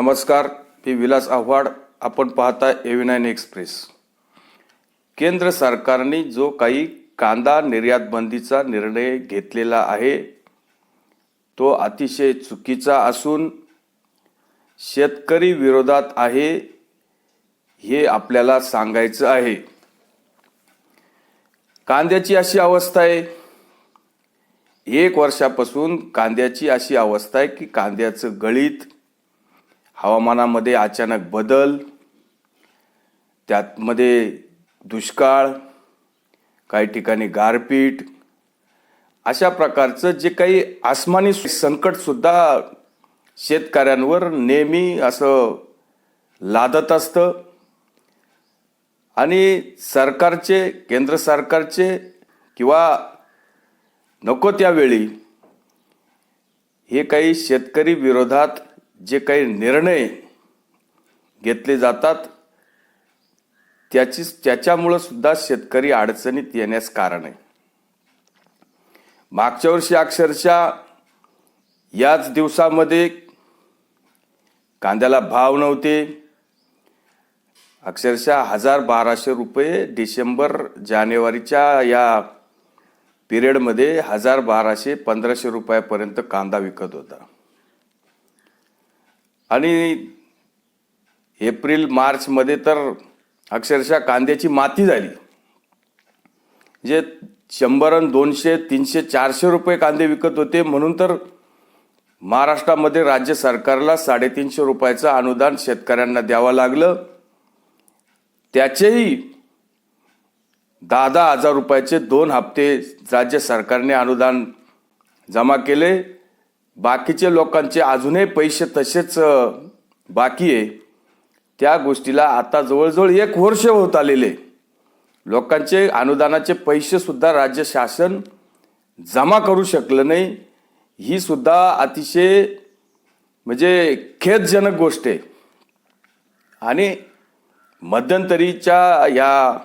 नमस्कार, मी विलास आव्हाड. आपण पाहता A9 एक्सप्रेस. केंद्र सरकारने जो काही कांदा निर्यात बंदीचा निर्णय घेतलेला आहे तो अतिशय चुकीचा असून शेतकरी विरोधात आहे हे आपल्याला सांगायचं आहे. कांद्याची अशी अवस्था आहे, 1 वर्षापासून कांद्याची अशी अवस्था आहे की कांद्याचं गळीत, हवामानामध्ये अचानक बदल, त्यातमध्ये दुष्काळ, काही ठिकाणी गारपीट, अशा प्रकारचं जे काही आसमानी संकट सुद्धा शेतकऱ्यांवर नेहमी असं लादत असतं. आणि सरकारचे, केंद्र सरकारचे किंवा नको त्यावेळी हे काही शेतकरी विरोधात जे काही निर्णय घेतले जातात त्याच्यामुळे सुद्धा शेतकरी अडचणीत येण्यास कारण आहे. मागच्या वर्षी अक्षरशः याच दिवसामध्ये कांद्याला भाव नव्हते. अक्षरशः 1200 रुपये डिसेंबर जानेवारीच्या या पिरियडमध्ये 1200-1500 रुपयापर्यंत कांदा विकत होता. आणि एप्रिल मार्च मध्ये तर अक्षरशः कांद्याची माती झाली. जे 100, 200, 300, 400 रुपये कांदे विकत होते. म्हणून तर महाराष्ट्रामध्ये राज्य सरकारला 350 रुपयाचं अनुदान शेतकऱ्यांना द्यावं लागलं. त्याचेही 10-10 हजार रुपयाचे 2 हप्ते राज्य सरकारने अनुदान जमा केले. बाकीचे लोकांचे अजूनही पैसे तसेच बाकी आहे. त्या गोष्टीला आता जवळजवळ 1 वर्ष होत आलेले. लोकांचे अनुदानाचे पैसे सुद्धा राज्य शासन जमा करू शकलं नाही. ही सुद्धा अतिशय म्हणजे खेदजनक गोष्ट आहे. आणि मध्यंतरीच्या या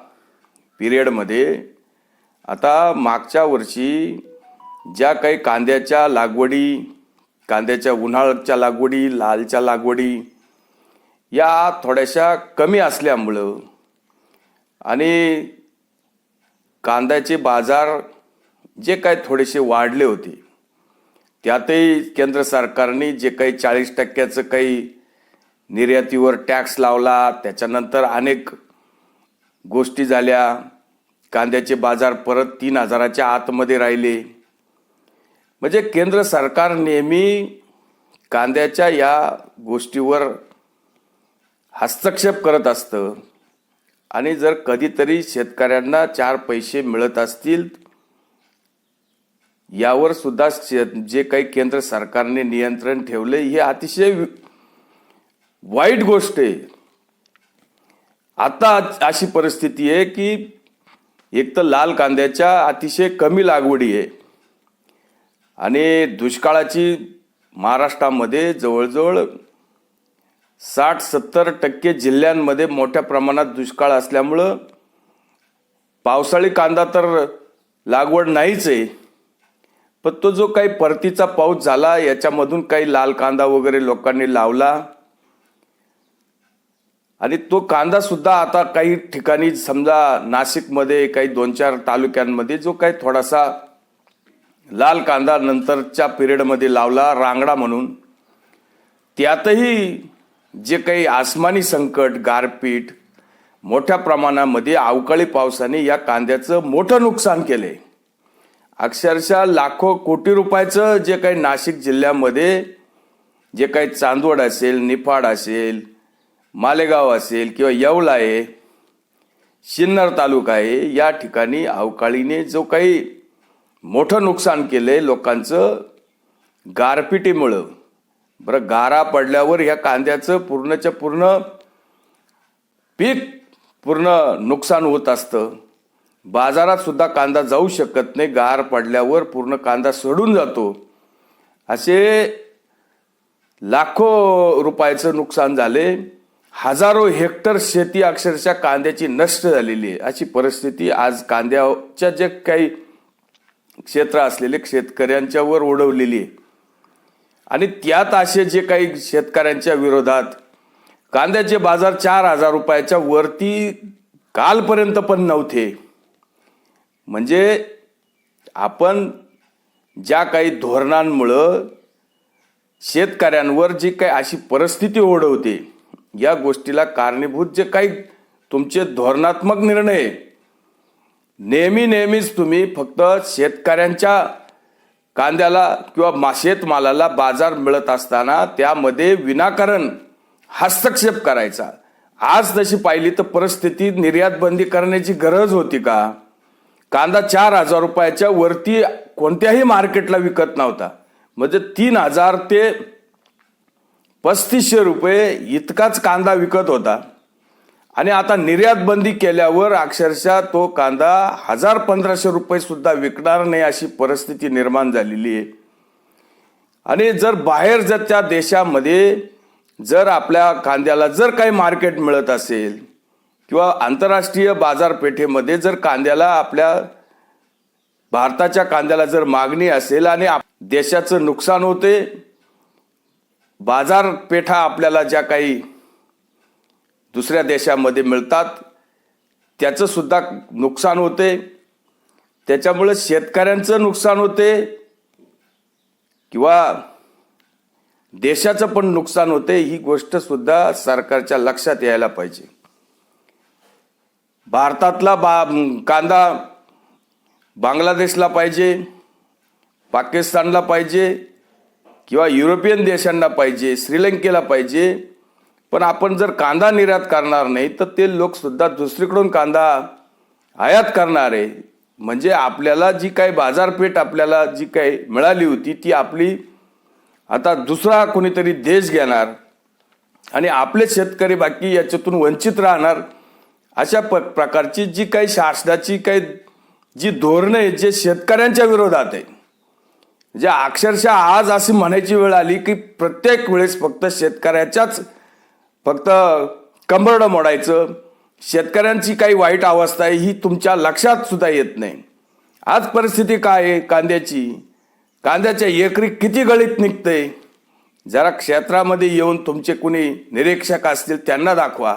पिरियडमध्ये आता मागच्या वर्षी ज्या काही कांद्याच्या लागवडी, कांद्याच्या उन्हाळ्याच्या लागवडी, लालच्या लागवडी या थोड्याशा कमी असल्यामुळं आणि कांद्याचे बाजार जे काही थोडेसे वाढले होते, त्यातही केंद्र सरकारने जे काही 40% काही निर्यातीवर टॅक्स लावला. त्याच्यानंतर अनेक गोष्टी झाल्या. कांद्याचे बाजार परत 3000च्या आतमध्ये राहिले. म्हणजे केंद्र सरकार नेहमी कांद्याच्या या गोष्टीवर हस्तक्षेप करत असतं. आणि जर कधीतरी शेतकऱ्यांना 4 पैसे मिळत असतील यावर सुद्धा जे काही केंद्र सरकारने नियंत्रण ठेवले हे अतिशय वाईट गोष्ट आहे. आता अशी परिस्थिती आहे की एक तर लाल कांद्याच्या अतिशय कमी लागवडी आहे आणि दुष्काळाची महाराष्ट्रामध्ये जवळजवळ 60-70% जिल्ह्यांमध्ये मोठ्या प्रमाणात दुष्काळ असल्यामुळं पावसाळी कांदा तर लागवड नाहीच आहे. पण तो जो काही परतीचा पाऊस झाला याच्यामधून काही लाल कांदा वगैरे लोकांनी लावला. आणि तो कांदा सुद्धा आता काही ठिकाणी समजा नाशिकमध्ये काही 2-4 तालुक्यांमध्ये जो काही थोडासा लाल कांदा नंतरच्या पिरियडमध्ये लावला रांगडा म्हणून, त्यातही जे काही आसमानी संकट, गारपीट, मोठ्या प्रमाणामध्ये अवकाळी पावसाने या कांद्याचं मोठं नुकसान केले. अक्षरशः लाखो कोटी रुपयाचं जे काही नाशिक जिल्ह्यामध्ये जे काही चांदवड असेल, निफाड असेल, मालेगाव असेल किंवा येवला आहे, सिन्नर तालुका आहे, या ठिकाणी अवकाळीने जो काही मोठं नुकसान केलंय लोकांचं गारपिटीमुळं. बरं, गारा पडल्यावर ह्या कांद्याचं पूर्णच्या पूर्ण पीक पूर्ण नुकसान होत असतं. बाजारात सुद्धा कांदा जाऊ शकत नाही. गार पडल्यावर पूर्ण कांदा सडून जातो. असे लाखो रुपयाचं नुकसान झाले. हजारो हेक्टर शेती अक्षरशः कांद्याची नष्ट झालेली आहे. अशी परिस्थिती आज कांद्याच्या जे काही क्षेत्र असलेले शेतकऱ्यांच्यावर ओढवलेली आहे. आणि त्यात असे जे काही शेतकऱ्यांच्या विरोधात कांद्याचे बाजार 4,000 रुपयाच्या वरती कालपर्यंत पण नव्हते. म्हणजे आपण ज्या काही धोरणांमुळं शेतकऱ्यांवर जी काही अशी परिस्थिती ओढवते, या गोष्टीला कारणीभूत जे काही तुमचे धोरणात्मक निर्णय, नेहमीच तुम्ही फक्त शेतकऱ्यांच्या कांद्याला किंवा शेतमालाला बाजार मिळत असताना त्यामध्ये विनाकारण हस्तक्षेप करायचा. आज तशी पाहिली तर परिस्थिती निर्यात बंदी करण्याची गरज होती का? कांदा 4,000 रुपयाच्या वरती कोणत्याही मार्केटला विकत नव्हता. म्हणजे 3,000 ते 3,500 रुपये इतकाच कांदा विकत होता. आणि आता निर्यात बंदी केल्यावर अक्षरशः तो कांदा 1,000-1,500 रुपये सुद्धा विकणार नाही अशी परिस्थिती निर्माण झालेली आहे. आणि जर बाहेर जर त्या देशामध्ये जर आपल्या कांद्याला जर काही मार्केट मिळत असेल किंवा आंतरराष्ट्रीय बाजारपेठेमध्ये जर कांद्याला आपल्या भारताच्या कांद्याला जर मागणी असेल आणि देशाचं नुकसान होते, बाजारपेठा आपल्याला ज्या काही दुसऱ्या देशामध्ये मिळतात त्याचं सुद्धा नुकसान होते, त्याच्यामुळे शेतकऱ्यांचं नुकसान होते किंवा देशाचं पण नुकसान होते. ही गोष्ट सुद्धा सरकारच्या लक्षात यायला पाहिजे. भारतातला कांदा बांगलादेशला पाहिजे, पाकिस्तानला पाहिजे किंवा युरोपियन देशांना पाहिजे, श्रीलंकेला पाहिजे. पण आपण जर कांदा निर्यात करणार नाही तर ते लोक सुद्धा दुसरीकडून कांदा आयात करणार आहे. म्हणजे आपल्याला जी काही बाजारपेठ आपल्याला जी काही मिळाली होती ती आपली आता दुसरा कोणीतरी देश घेणार आणि आपले शेतकरी बाकी याच्यातून वंचित राहणार. अशा प्रकारची जी काही शासनाची काही जी धोरणं आहे जे शेतकऱ्यांच्या विरोधात आहे, जे अक्षरशः आज अशी म्हणायची वेळ आली की प्रत्येक वेळेस फक्त शेतकऱ्याच्याच फक्त कंबरडं मोडायचं, शेतकऱ्यांची काही वाईट अवस्था आहे ही तुमच्या लक्षात सुद्धा येत नाही. आज परिस्थिती काय आहे कांद्याच्या एकरी किती गळीत निघते, जरा क्षेत्रामध्ये येऊन तुमचे कुणी निरीक्षक असतील त्यांना दाखवा,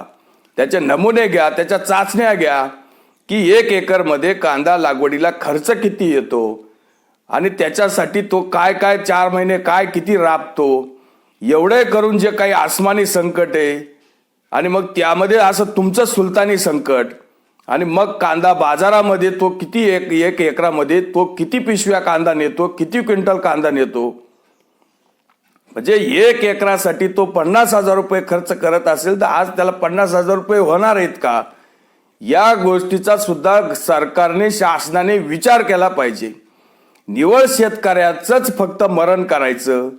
त्याचे नमुने घ्या, त्याच्या चाचण्या घ्या की 1 एकरमध्ये कांदा लागवडीला खर्च किती येतो आणि त्याच्यासाठी तो काय 4 महिने किती राबतो. एवढे करून जे काही आसमानी संकट आहे आणि मग त्यामध्ये असं तुमचं सुलतानी संकट आणि मग कांदा बाजारामध्ये तो किती एक एकरामध्ये तो किती पिशव्या कांदा नेतो, किती क्विंटल कांदा नेतो. म्हणजे 1 एकरासाठी तो 50,000 रुपये खर्च करत असेल तर आज त्याला 50,000 रुपये होणार आहेत का, या गोष्टीचा सुद्धा सरकारने शासनाने विचार केला पाहिजे. निव्वळ शेतकऱ्याचंच फक्त मरण करायचं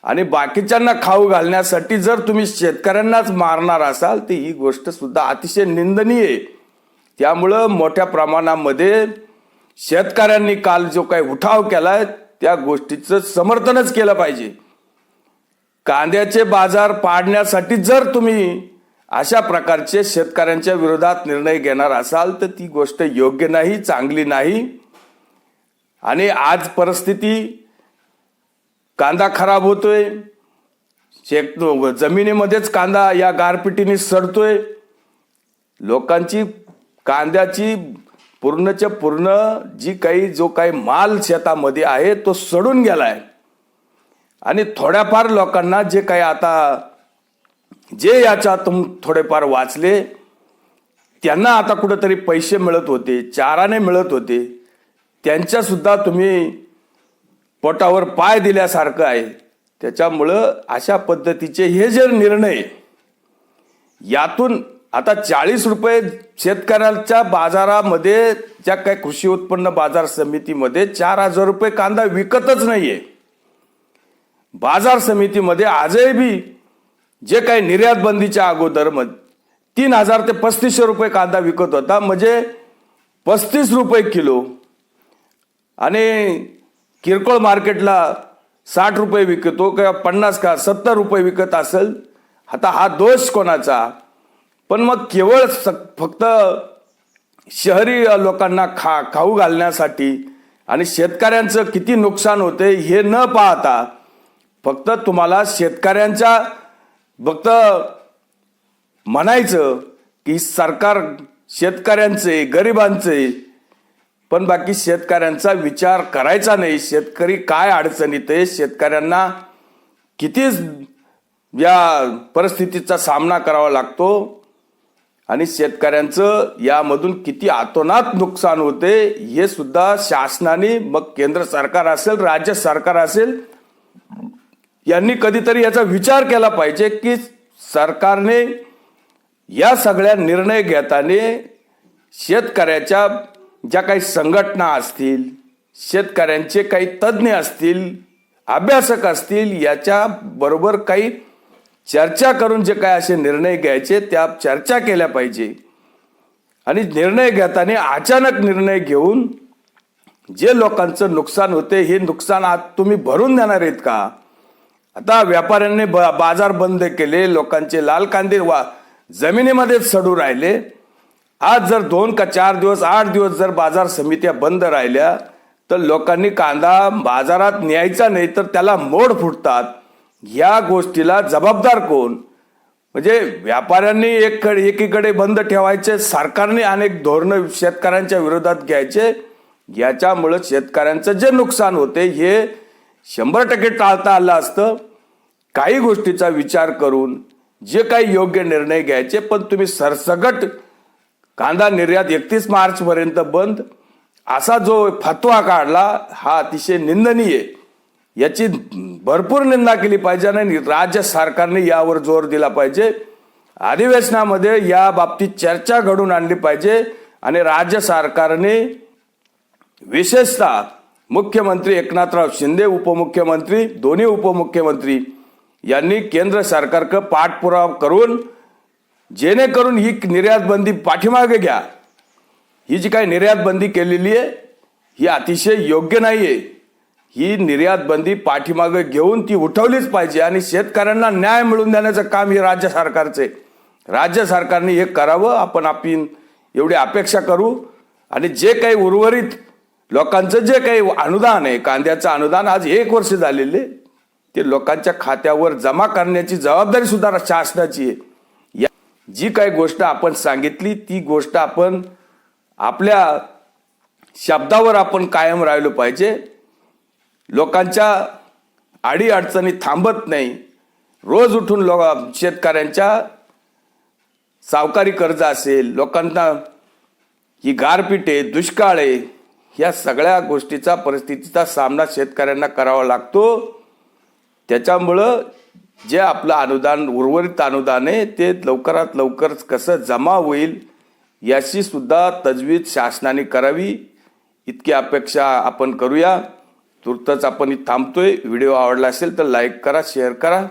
आणि बाकीच्यांना खाऊ घालण्यासाठी जर तुम्ही शेतकऱ्यांनाच मारणार असाल तर ही गोष्ट सुद्धा अतिशय निंदनीय आहे. त्यामुळं मोठ्या प्रमाणामध्ये शेतकऱ्यांनी काल जो काही उठाव केलाय त्या गोष्टीचं समर्थनच केलं पाहिजे. कांद्याचे बाजार पाडण्यासाठी जर तुम्ही अशा प्रकारचे शेतकऱ्यांच्या विरोधात निर्णय घेणार असाल तर ती गोष्ट योग्य नाही, चांगली नाही. आणि आज परिस्थिती कांदा खराब होतोय, जमिनीमध्येच कांदा या गारपिटीने सडतोय, लोकांची कांद्याची पूर्णच्या पूर्ण जो काही माल शेतामध्ये आहे तो सडून गेलाय. आणि थोड्याफार लोकांना जे काही आता जे याच्यातून थोडेफार वाचले त्यांना आता कुठेतरी पैसे मिळत होते, चाराने मिळत होते, त्यांच्या सुद्धा तुम्ही पोटावर पाय दिल्यासारखं आहे. त्याच्यामुळं अशा पद्धतीचे हे जे निर्णय यातून आता 40 रुपये शेतकऱ्यांच्या बाजारामध्ये ज्या काही कृषी उत्पन्न बाजार समितीमध्ये 4,000 रुपये कांदा विकतच नाहीये. बाजार समितीमध्ये आजही बी जे काही निर्यात बंदीच्या अगोदर 3,000 ते 3,500 रुपये कांदा विकत होता, म्हणजे 35 रुपये किलो. आणि किरकोळ मार्केटला 60 रुपये विकतो किंवा 50 का 70 रुपये विकत असेल. आता हा दोष कोणाचा? पण मग केवळ फक्त शहरी लोकांना खाऊ घालण्यासाठी आणि शेतकऱ्यांचं किती नुकसान होते हे न पाहता फक्त तुम्हाला शेतकऱ्यांच्या फक्त म्हणायचं की सरकार शेतकऱ्यांचे गरिबांचे, पण बाकी शेतकऱ्यांचा विचार करायचा नाही. शेतकरी काय अडचणीत आहे, शेतकऱ्यांना किती या परिस्थितीचा सामना करावा लागतो आणि शेतकऱ्यांचं यामधून किती अतोनात नुकसान होते हे सुद्धा शासनाने, मग केंद्र सरकार असेल राज्य सरकार असेल, यांनी कधीतरी याचा विचार केला पाहिजे की सरकारने या सगळ्या निर्णय घेताना शेतकऱ्याच्या ज्या काही संघटना असतील, शेतकऱ्यांचे काही तज्ज्ञ असतील, अभ्यासक असतील, याच्या बरोबर काही चर्चा करून जे काय असे निर्णय घ्यायचे त्या चर्चा केल्या पाहिजे. आणि निर्णय घेताना अचानक निर्णय घेऊन जे लोकांचं नुकसान होते हे नुकसान आज तुम्ही भरून देणार आहेत का? आता व्यापाऱ्यांनी बाजार बंद केले, लोकांचे लाल कांदे जमिनीमध्येच सडू राहिले. आज जर 2 का 4 दिवस 8 दिवस जर बाजार समित्या बंद राहिल्या तर लोकांनी कांदा बाजारात न्यायचा नाही तर त्याला मोड फुटतात. या गोष्टीला जबाबदार कोण? म्हणजे व्यापाऱ्यांनी एकीकडे बंद ठेवायचे, सरकारने अनेक धोरणं शेतकऱ्यांच्या विरोधात घ्यायचे. याच्यामुळे शेतकऱ्यांचं जे नुकसान होते हे 100% टाळता आलं असतं. काही गोष्टीचा विचार करून जे काही योग्य निर्णय घ्यायचे, पण तुम्ही सरसगट कांदा निर्यात 31 मार्च पर्यंत बंद असा जो फतवा काढला हा अतिशय निंदनीय. याची भरपूर निंदा केली पाहिजे आणि राज्य सरकारने यावर जोर दिला पाहिजे. अधिवेशनामध्ये या बाबतीत चर्चा घडून आणली पाहिजे आणि राज्य सरकारने विशेषतः मुख्यमंत्री एकनाथराव शिंदे, उपमुख्यमंत्री, दोन्ही उपमुख्यमंत्री यांनी केंद्र सरकारकडे पाठपुरावा करून जेणेकरून ही निर्यात बंदी पाठीमागे घ्या. ही जी काही निर्यात बंदी केलेली आहे ही अतिशय योग्य नाहीये. ही निर्यात बंदी पाठीमागे घेऊन ती उठवलीच पाहिजे आणि शेतकऱ्यांना न्याय मिळवून देण्याचं काम हे राज्य सरकारचे. राज्य सरकारने हे करावं, आपण एवढी अपेक्षा करू. आणि जे काही उर्वरित लोकांचं जे काही अनुदान आहे, कांद्याचं अनुदान आज 1 वर्ष झालेले, ते लोकांच्या खात्यावर जमा करण्याची जबाबदारी सुद्धा शासनाची आहे. जी काही गोष्ट आपण सांगितली ती गोष्ट आपण आपल्या शब्दावर आपण कायम राहिलो पाहिजे. लोकांच्या अडी अडचणी थांबत नाही. रोज उठून शेतकऱ्यांच्या सावकारी कर्ज असेल, लोकांना ही गारपीट आहे, दुष्काळ आहे, या सगळ्या गोष्टीचा परिस्थितीचा सामना शेतकऱ्यांना करावा लागतो. त्याच्यामुळं जे आपलं अनुदान उर्वरित अनुदान आहे ते लवकरात लवकर कसं जमा होईल याची सुद्धा तजवीज शासनाने करावी, इतकी अपेक्षा आपण करूया. तुर्तच आपण थांबतोय. व्हिडिओ आवडला असेल तर लाईक करा, शेअर करा.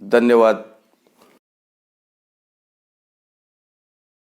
धन्यवाद.